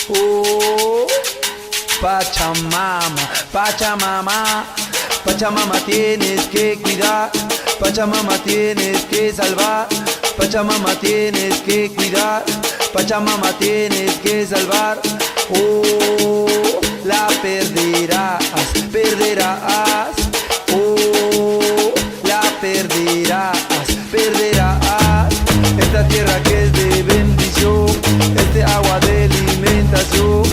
Oh, Pachamama, Pachamama, Pachamama tienes que cuidar, Pachamama tienes que salvar, Pachamama tienes que cuidar, Pachamama tienes que salvar. Oh, la perderás, perderás. Oh, la perderás, perderás. Esta tierra que es de bendición, este agua de alimentación,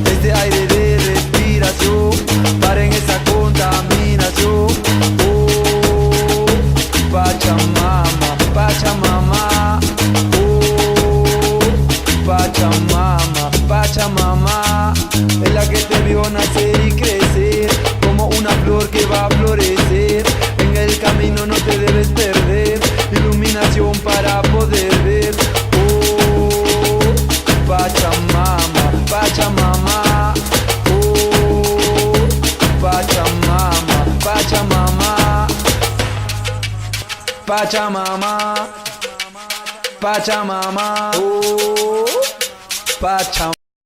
este aire de respiración, paren esa contaminación. Oh, Pachamama, Pachamama. Oh, Pachamama, Pachamama. Es la que te vio nacer y crecer, como una flor que va a florecer. En el camino no te debes perder, iluminación para poder ver. Oh, Pachamama, Pachamama. Oh, Pachamama, Pachamama. Pachamama, Pachamama. Oh, Pachamama.